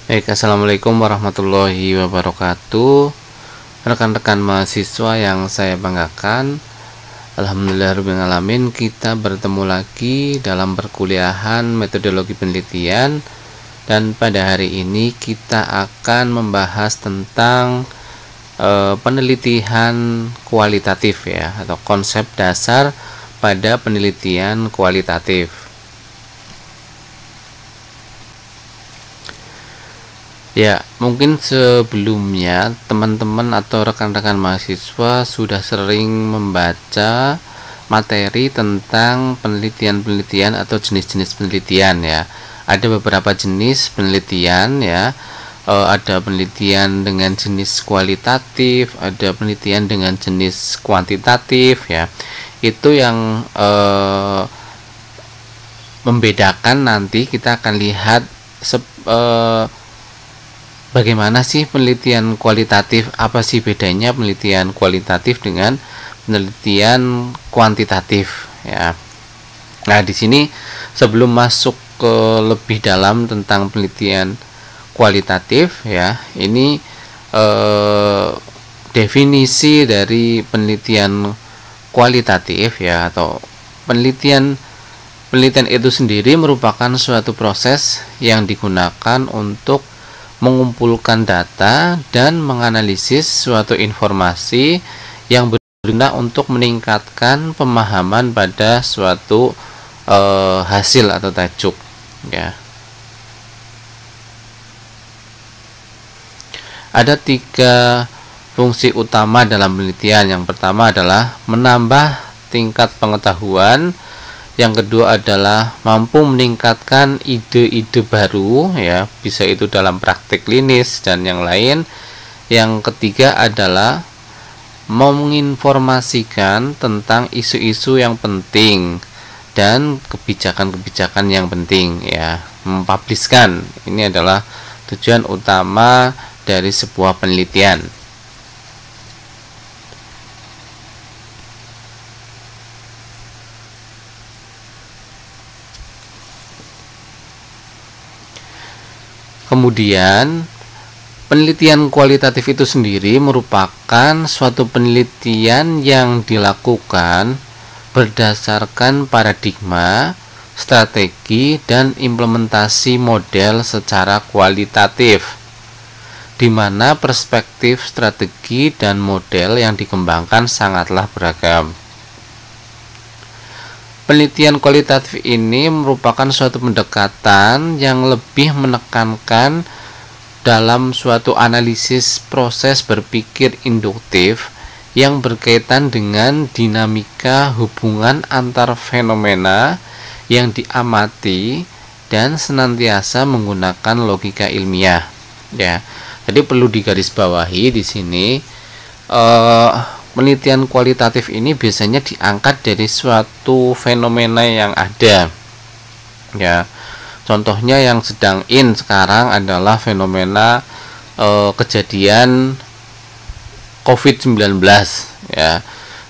Baik, assalamualaikum warahmatullahi wabarakatuh. Rekan-rekan mahasiswa yang saya banggakan, alhamdulillahirobbilalamin, kita bertemu lagi dalam perkuliahan metodologi penelitian. Dan pada hari ini kita akan membahas tentang penelitian kualitatif ya, atau konsep dasar pada penelitian kualitatif. Ya, mungkin sebelumnya teman-teman atau rekan-rekan mahasiswa sudah sering membaca materi tentang penelitian-penelitian atau jenis-jenis penelitian ya. Ada beberapa jenis penelitian ya. Ada penelitian dengan jenis kualitatif, ada penelitian dengan jenis kuantitatif ya. Itu yang membedakan. Nanti kita akan lihat bagaimana sih penelitian kualitatif, apa sih bedanya penelitian kualitatif dengan penelitian kuantitatif ya. Nah, di sini sebelum masuk ke lebih dalam tentang penelitian kualitatif ya, ini definisi dari penelitian kualitatif ya, atau penelitian itu sendiri merupakan suatu proses yang digunakan untuk mengumpulkan data dan menganalisis suatu informasi yang berguna untuk meningkatkan pemahaman pada suatu hasil atau tajuk ya. Ada 3 fungsi utama dalam penelitian. Yang pertama adalah menambah tingkat pengetahuan. Yang kedua adalah mampu meningkatkan ide-ide baru ya, bisa itu dalam praktik klinis dan yang lain. Yang ketiga adalah menginformasikan tentang isu-isu yang penting dan kebijakan-kebijakan yang penting ya, mempubliskan. Ini adalah tujuan utama dari sebuah penelitian. Kemudian penelitian kualitatif itu sendiri merupakan suatu penelitian yang dilakukan berdasarkan paradigma, strategi, dan implementasi model secara kualitatif, di mana perspektif, strategi, dan model yang dikembangkan sangatlah beragam. Penelitian kualitatif ini merupakan suatu pendekatan yang lebih menekankan dalam suatu analisis proses berpikir induktif yang berkaitan dengan dinamika hubungan antar fenomena yang diamati dan senantiasa menggunakan logika ilmiah. Ya, jadi perlu digarisbawahi di sini. Penelitian kualitatif ini biasanya diangkat dari suatu fenomena yang ada ya. Contohnya yang sedang sekarang adalah fenomena kejadian COVID-19 ya,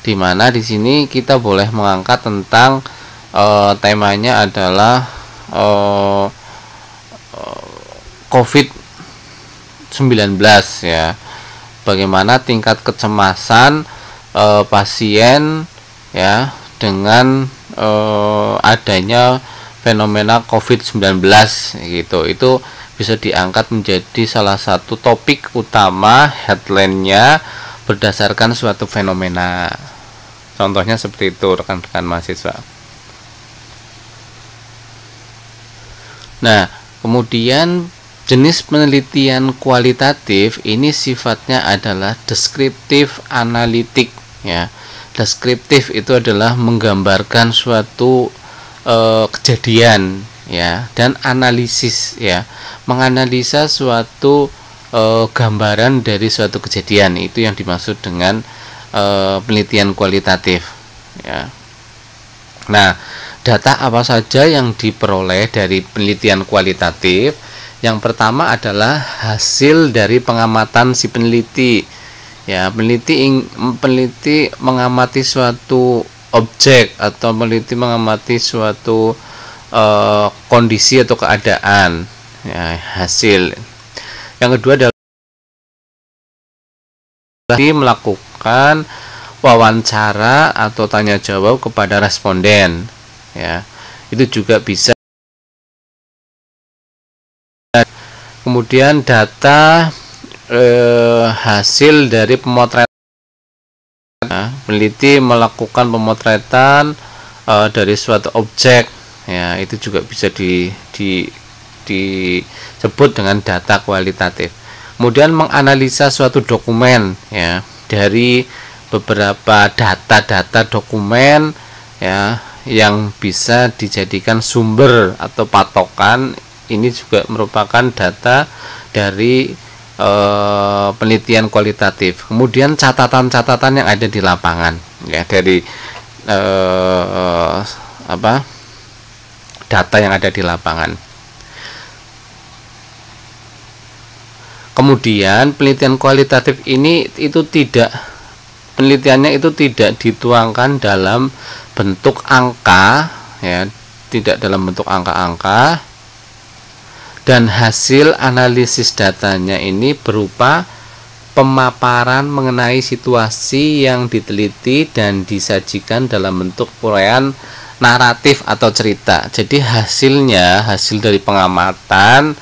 dimana di sini kita boleh mengangkat tentang temanya adalah COVID-19 ya. Bagaimana tingkat kecemasan pasien ya dengan adanya fenomena COVID-19 gitu. Itu bisa diangkat menjadi salah satu topik utama, headline-nya berdasarkan suatu fenomena. Contohnya seperti itu rekan-rekan mahasiswa. Nah, kemudian jenis penelitian kualitatif ini sifatnya adalah deskriptif analitik ya. Deskriptif itu adalah menggambarkan suatu kejadian ya, dan analisis ya, menganalisa suatu gambaran dari suatu kejadian. Itu yang dimaksud dengan penelitian kualitatif ya. Nah, data apa saja yang diperoleh dari penelitian kualitatif? Yang pertama adalah hasil dari pengamatan si peneliti. Ya, peneliti mengamati suatu objek atau peneliti mengamati suatu kondisi atau keadaan. Ya, hasil. Yang kedua adalah melakukan wawancara atau tanya jawab kepada responden, ya. Itu juga bisa. Kemudian data hasil dari pemotretan, peneliti melakukan pemotretan dari suatu objek, ya, itu juga bisa disebut dengan data kualitatif. Kemudian menganalisa suatu dokumen, ya, dari beberapa data-data dokumen, ya, yang bisa dijadikan sumber atau patokan. Ini juga merupakan data dari penelitian kualitatif. Kemudian catatan-catatan yang ada di lapangan, ya, dari data yang ada di lapangan. Kemudian penelitian kualitatif ini penelitiannya itu tidak dituangkan dalam bentuk angka, ya, tidak dalam bentuk angka-angka, dan hasil analisis datanya ini berupa pemaparan mengenai situasi yang diteliti dan disajikan dalam bentuk uraian naratif atau cerita. Jadi hasil dari pengamatan,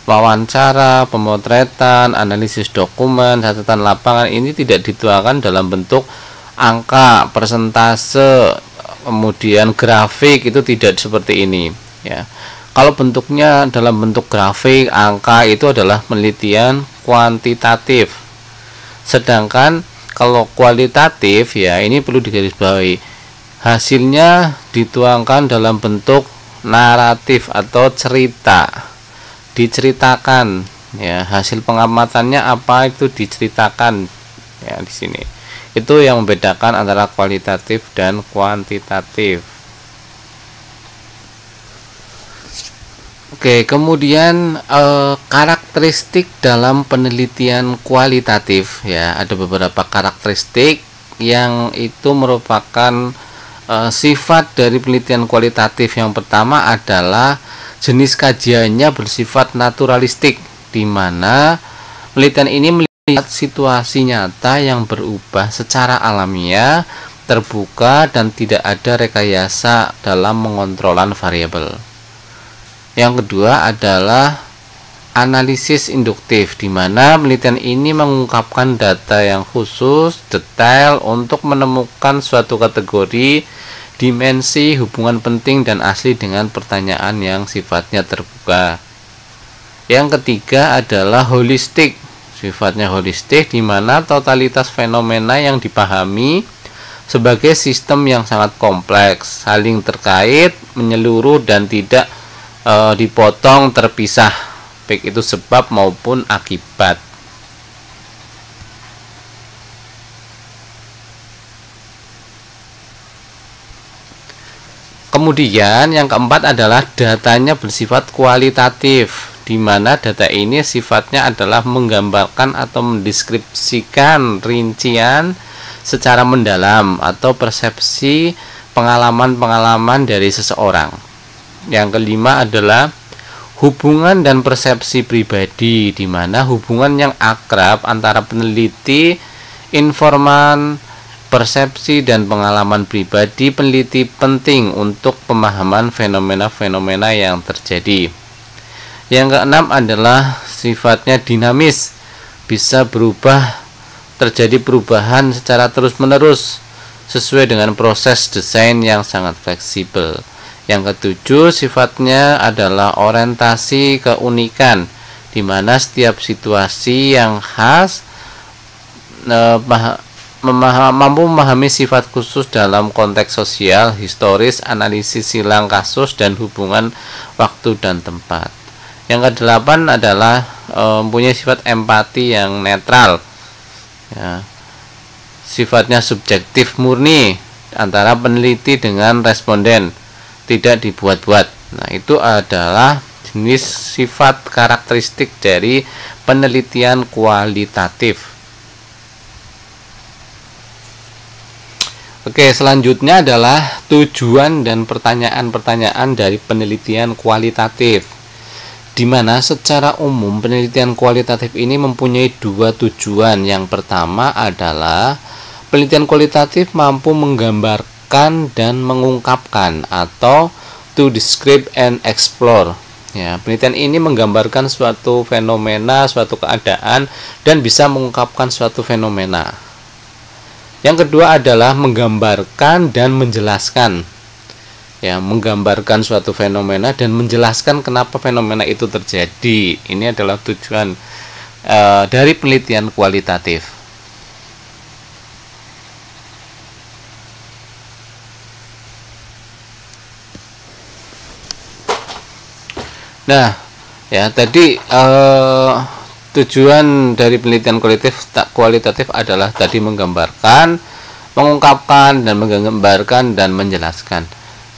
wawancara, pemotretan, analisis dokumen, catatan lapangan ini tidak dituangkan dalam bentuk angka, persentase, kemudian grafik, itu tidak seperti ini, ya. Kalau bentuknya dalam bentuk grafik, angka, itu adalah penelitian kuantitatif. Sedangkan kalau kualitatif, ya, ini perlu digarisbawahi, hasilnya dituangkan dalam bentuk naratif atau cerita. Diceritakan, ya, hasil pengamatannya apa itu diceritakan, ya, di sini. Itu yang membedakan antara kualitatif dan kuantitatif. Oke, kemudian karakteristik dalam penelitian kualitatif, ya, ada beberapa karakteristik yang itu merupakan sifat dari penelitian kualitatif. Yang pertama adalah jenis kajiannya bersifat naturalistik, di mana penelitian ini melihat situasi nyata yang berubah secara alamiah, terbuka, dan tidak ada rekayasa dalam mengontrolan variabel. Yang kedua adalah analisis induktif, di mana penelitian ini mengungkapkan data yang khusus, detail, untuk menemukan suatu kategori, dimensi, hubungan penting dan asli dengan pertanyaan yang sifatnya terbuka. Yang ketiga adalah holistik, sifatnya holistik, di mana totalitas fenomena yang dipahami sebagai sistem yang sangat kompleks, saling terkait, menyeluruh, dan tidak dipotong terpisah, baik itu sebab maupun akibat. Kemudian yang keempat adalah datanya bersifat kualitatif, di mana data ini sifatnya adalah menggambarkan atau mendeskripsikan rincian secara mendalam atau persepsi pengalaman-pengalaman dari seseorang. Yang kelima adalah hubungan dan persepsi pribadi, di mana hubungan yang akrab antara peneliti, informan, persepsi, dan pengalaman pribadi peneliti penting untuk pemahaman fenomena-fenomena yang terjadi. Yang keenam adalah sifatnya dinamis, bisa berubah, terjadi perubahan secara terus-menerus sesuai dengan proses desain yang sangat fleksibel. Yang ketujuh, sifatnya adalah orientasi keunikan, di mana setiap situasi yang khas mampu memahami sifat khusus dalam konteks sosial, historis, analisis silang kasus, dan hubungan waktu dan tempat. Yang kedelapan adalah mempunyai sifat empati yang netral, ya. Sifatnya subjektif murni antara peneliti dengan responden, tidak dibuat-buat. Nah, itu adalah jenis sifat karakteristik dari penelitian kualitatif. Oke, selanjutnya adalah tujuan dan pertanyaan-pertanyaan dari penelitian kualitatif. di mana secara umum penelitian kualitatif ini mempunyai dua tujuan. Yang pertama adalah penelitian kualitatif mampu menggambarkan dan mengungkapkan, atau to describe and explore. Ya, penelitian ini menggambarkan suatu fenomena, suatu keadaan, dan bisa mengungkapkan suatu fenomena. Yang kedua adalah menggambarkan dan menjelaskan. Ya, menggambarkan suatu fenomena dan menjelaskan kenapa fenomena itu terjadi. Ini adalah tujuan dari penelitian kualitatif. Nah, ya tadi tujuan dari penelitian kualitatif adalah tadi menggambarkan, mengungkapkan, dan menggambarkan dan menjelaskan.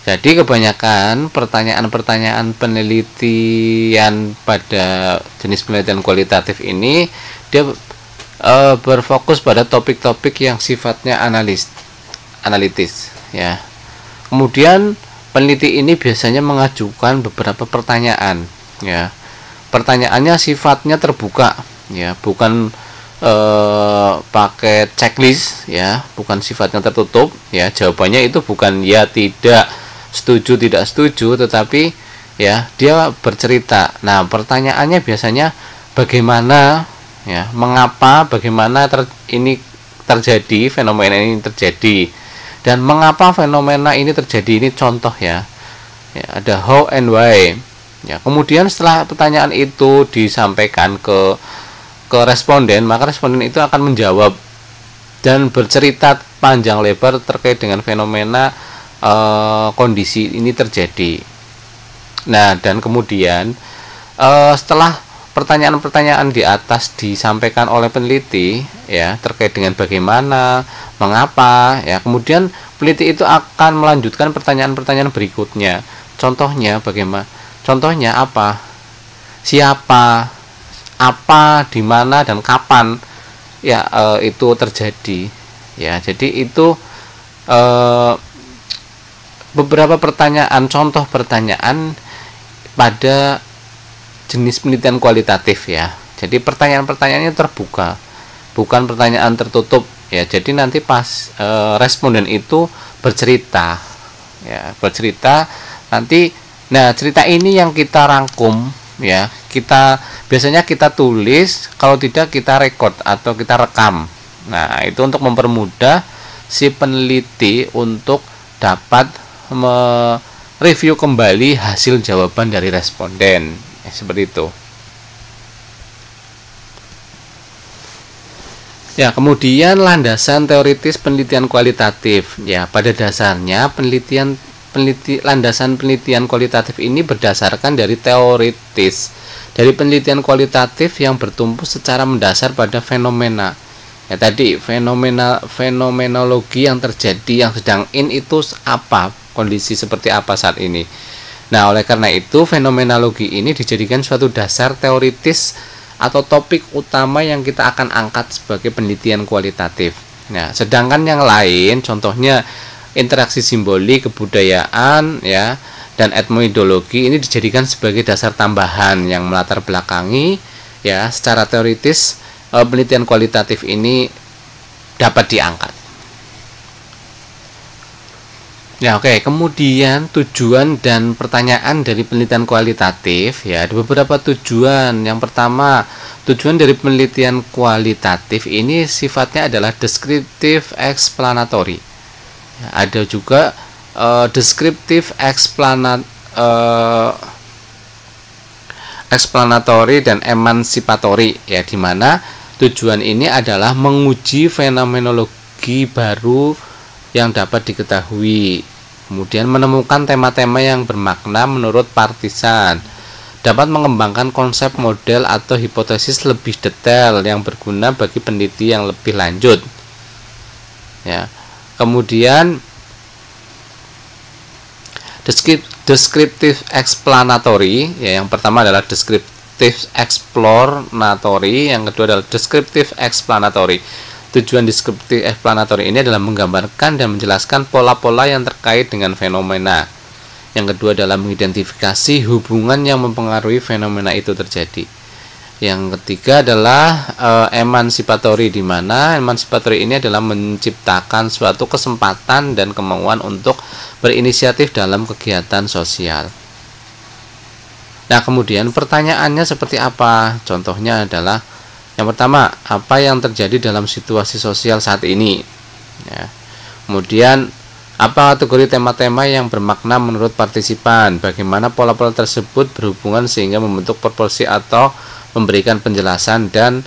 Jadi kebanyakan pertanyaan-pertanyaan penelitian pada jenis penelitian kualitatif ini dia berfokus pada topik-topik yang sifatnya analitis, ya. Kemudian peneliti ini biasanya mengajukan beberapa pertanyaan, ya. Pertanyaannya sifatnya terbuka, ya, bukan pakai checklist, ya, bukan sifatnya tertutup, ya. Jawabannya itu bukan ya, tidak, setuju, tidak setuju, tetapi ya dia bercerita. Nah, pertanyaannya biasanya bagaimana, ya, mengapa, bagaimana ini terjadi, fenomena ini terjadi, dan mengapa fenomena ini terjadi. Ini contoh, ya, ada how and why. Ya, kemudian setelah pertanyaan itu disampaikan ke responden, maka responden itu akan menjawab dan bercerita panjang lebar terkait dengan fenomena kondisi ini terjadi. Nah, dan kemudian setelah pertanyaan-pertanyaan di atas disampaikan oleh peneliti, ya, terkait dengan bagaimana, mengapa, ya, kemudian peneliti itu akan melanjutkan pertanyaan-pertanyaan berikutnya. Contohnya bagaimana? Contohnya apa? Siapa? Apa? Di mana dan kapan? Ya, itu terjadi. Ya, jadi itu beberapa pertanyaan, contoh pertanyaan pada jenis penelitian kualitatif, ya. Jadi pertanyaan-pertanyaannya terbuka, bukan pertanyaan tertutup, ya. Jadi nanti pas responden itu bercerita, ya, bercerita nanti. Nah, cerita ini yang kita rangkum, ya. Biasanya kita tulis, kalau tidak kita record atau kita rekam. Nah, itu untuk mempermudah si peneliti untuk dapat mereview kembali hasil jawaban dari responden, ya, seperti itu. Ya, kemudian landasan teoritis penelitian kualitatif. Ya, pada dasarnya landasan penelitian kualitatif ini berdasarkan dari teoritis dari penelitian kualitatif yang bertumpu secara mendasar pada fenomena. Ya, tadi fenomenologi yang terjadi, yang sedang itu apa, kondisi seperti apa saat ini. Nah, oleh karena itu fenomenologi ini dijadikan suatu dasar teoritis atau topik utama yang kita akan angkat sebagai penelitian kualitatif. Nah, sedangkan yang lain, contohnya interaksi simbolik, kebudayaan, ya, dan etnoideologi ini dijadikan sebagai dasar tambahan yang melatar belakangi, ya, secara teoritis penelitian kualitatif ini dapat diangkat. Ya, oke. Kemudian tujuan dan pertanyaan dari penelitian kualitatif, ya, ada beberapa tujuan. Yang pertama, tujuan dari penelitian kualitatif ini sifatnya adalah deskriptif explanatory. Ya, ada juga deskriptif explanatory dan emansipatory, ya, di mana tujuan ini adalah menguji fenomenologi baru yang dapat diketahui, kemudian menemukan tema-tema yang bermakna menurut partisan, dapat mengembangkan konsep, model, atau hipotesis lebih detail yang berguna bagi peneliti yang lebih lanjut. Ya, kemudian deskriptif explanatory, ya, yang pertama adalah deskriptif explanatory, yang kedua adalah deskriptif explanatory. Tujuan deskriptif explanatory ini adalah menggambarkan dan menjelaskan pola-pola yang terkait dengan fenomena. Yang kedua adalah mengidentifikasi hubungan yang mempengaruhi fenomena itu terjadi. Yang ketiga adalah emansipatory, di mana emansipatory ini adalah menciptakan suatu kesempatan dan kemauan untuk berinisiatif dalam kegiatan sosial. Nah, kemudian pertanyaannya seperti apa? Contohnya adalah yang pertama, apa yang terjadi dalam situasi sosial saat ini? Ya. Kemudian, apa kategori tema-tema yang bermakna menurut partisipan? Bagaimana pola-pola tersebut berhubungan sehingga membentuk proporsi atau memberikan penjelasan dan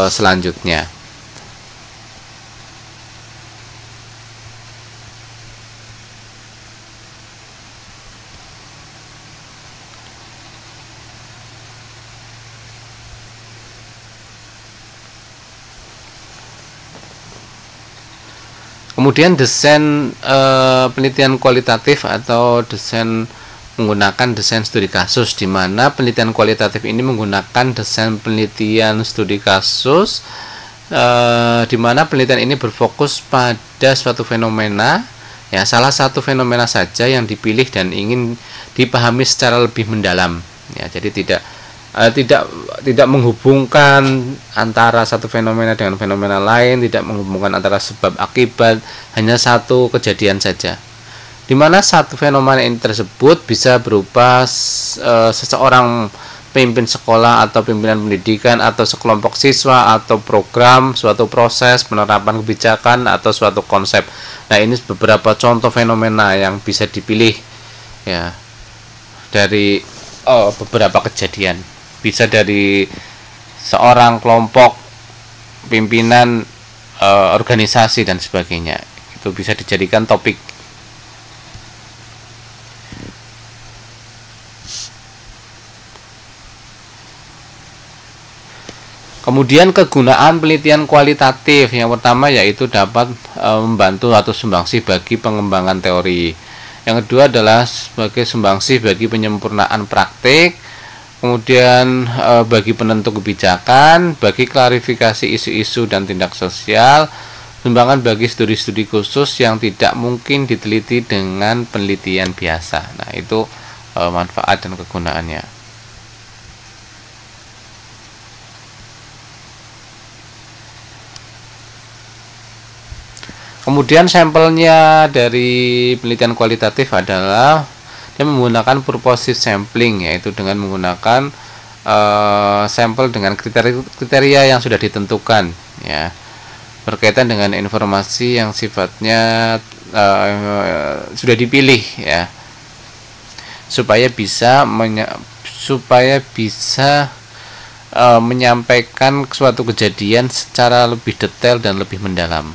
selanjutnya. Kemudian desain penelitian kualitatif atau desain menggunakan desain studi kasus, di mana penelitian kualitatif ini menggunakan desain penelitian studi kasus, di mana penelitian ini berfokus pada suatu fenomena, ya salah satu fenomena saja yang dipilih dan ingin dipahami secara lebih mendalam. Ya, jadi tidak menghubungkan antara satu fenomena dengan fenomena lain, tidak menghubungkan antara sebab akibat, hanya satu kejadian saja. Di mana satu fenomena ini tersebut bisa berupa seseorang pemimpin sekolah atau pimpinan pendidikan atau sekelompok siswa atau program, suatu proses penerapan kebijakan atau suatu konsep. Nah, ini beberapa contoh fenomena yang bisa dipilih ya dari beberapa kejadian. Bisa dari seorang kelompok, pimpinan organisasi dan sebagainya. Itu bisa dijadikan topik. Kemudian kegunaan penelitian kualitatif. Yang pertama yaitu dapat membantu atau sumbangsih bagi pengembangan teori. Yang kedua adalah sebagai sumbangsih bagi penyempurnaan praktik. Kemudian bagi penentu kebijakan, bagi klarifikasi isu-isu dan tindak sosial, sumbangan bagi studi-studi khusus yang tidak mungkin diteliti dengan penelitian biasa. Nah, itu manfaat dan kegunaannya. Kemudian sampelnya dari penelitian kualitatif adalah yang menggunakan purposive sampling, yaitu dengan menggunakan sampel dengan kriteria yang sudah ditentukan, ya, berkaitan dengan informasi yang sifatnya sudah dipilih, ya, supaya bisa menyampaikan suatu kejadian secara lebih detail dan lebih mendalam.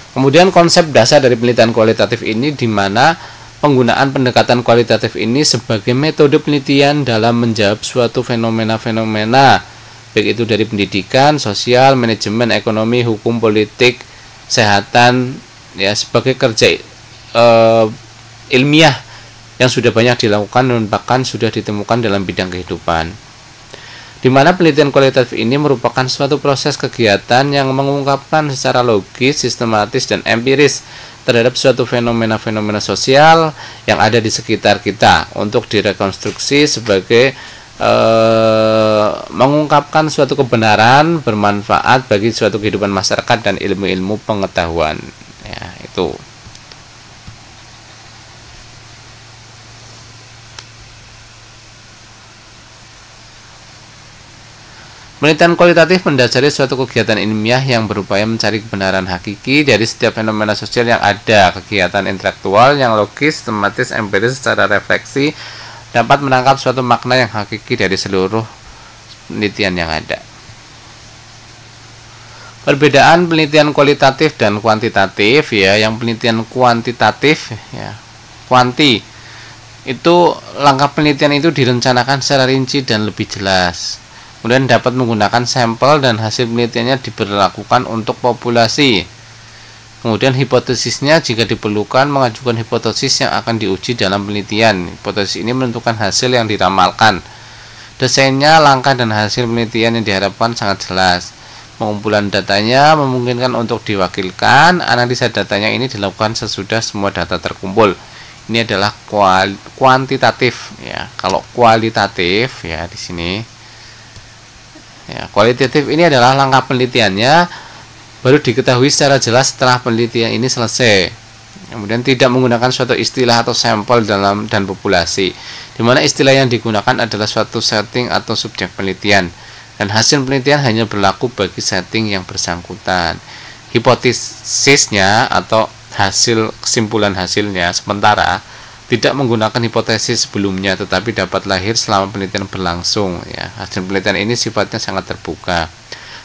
Kemudian konsep dasar dari penelitian kualitatif ini, di mana penggunaan pendekatan kualitatif ini sebagai metode penelitian dalam menjawab suatu fenomena-fenomena, baik itu dari pendidikan, sosial, manajemen, ekonomi, hukum, politik, kesehatan, ya, sebagai kerja ilmiah yang sudah banyak dilakukan dan bahkan sudah ditemukan dalam bidang kehidupan. Di mana penelitian kualitatif ini merupakan suatu proses kegiatan yang mengungkapkan secara logis, sistematis, dan empiris terhadap suatu fenomena-fenomena sosial yang ada di sekitar kita untuk direkonstruksi sebagai mengungkapkan suatu kebenaran bermanfaat bagi suatu kehidupan masyarakat dan ilmu-ilmu pengetahuan. Ya, itu. Penelitian kualitatif mendasari suatu kegiatan ilmiah yang berupaya mencari kebenaran hakiki dari setiap fenomena sosial yang ada. Kegiatan intelektual yang logis, sistematis, empiris secara refleksi dapat menangkap suatu makna yang hakiki dari seluruh penelitian yang ada. Perbedaan penelitian kualitatif dan kuantitatif, ya, yang penelitian kuantitatif, ya, kuanti itu langkah penelitian itu direncanakan secara rinci dan lebih jelas. Kemudian dapat menggunakan sampel dan hasil penelitiannya diberlakukan untuk populasi. Kemudian hipotesisnya jika diperlukan mengajukan hipotesis yang akan diuji dalam penelitian. Hipotesis ini menentukan hasil yang diramalkan. Desainnya, langkah dan hasil penelitian yang diharapkan sangat jelas. Pengumpulan datanya memungkinkan untuk diwakilkan. Analisa datanya ini dilakukan sesudah semua data terkumpul. Ini adalah kuantitatif ya. Kalau kualitatif ya di sini. Ya, kualitatif ini adalah langkah penelitiannya baru diketahui secara jelas setelah penelitian ini selesai. Kemudian tidak menggunakan suatu istilah atau sampel dan populasi, di mana istilah yang digunakan adalah suatu setting atau subjek penelitian. Dan hasil penelitian hanya berlaku bagi setting yang bersangkutan. Hipotesisnya atau kesimpulan hasilnya sementara tidak menggunakan hipotesis sebelumnya, tetapi dapat lahir selama penelitian berlangsung. Ya, hasil penelitian ini sifatnya sangat terbuka.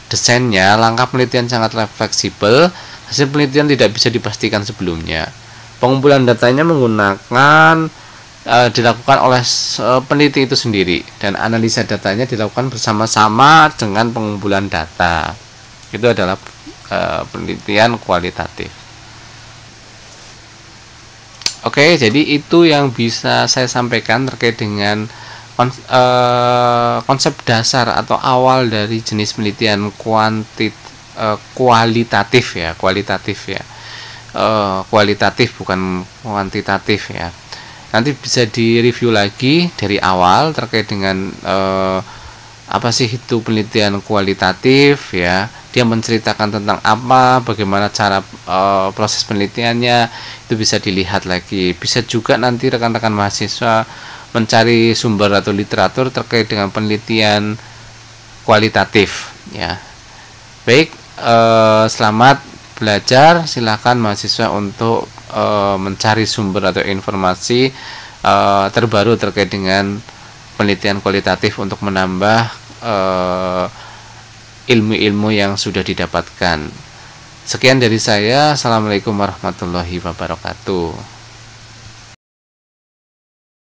Desainnya, langkah penelitian sangat fleksibel. Hasil penelitian tidak bisa dipastikan sebelumnya. Pengumpulan datanya menggunakan dilakukan oleh peneliti itu sendiri, dan analisa datanya dilakukan bersama-sama dengan pengumpulan data. Itu adalah penelitian kualitatif. Oke, jadi itu yang bisa saya sampaikan terkait dengan konsep dasar atau awal dari jenis penelitian kualitatif ya, kualitatif bukan kuantitatif ya. Nanti bisa direview lagi dari awal terkait dengan apa sih itu penelitian kualitatif ya. Dia menceritakan tentang apa, bagaimana cara proses penelitiannya, itu bisa dilihat lagi. Bisa juga nanti rekan-rekan mahasiswa mencari sumber atau literatur terkait dengan penelitian kualitatif ya. Baik, selamat belajar. Silakan mahasiswa untuk mencari sumber atau informasi terbaru terkait dengan penelitian kualitatif untuk menambah ilmu-ilmu yang sudah didapatkan. Sekian dari saya. Assalamualaikum warahmatullahi wabarakatuh.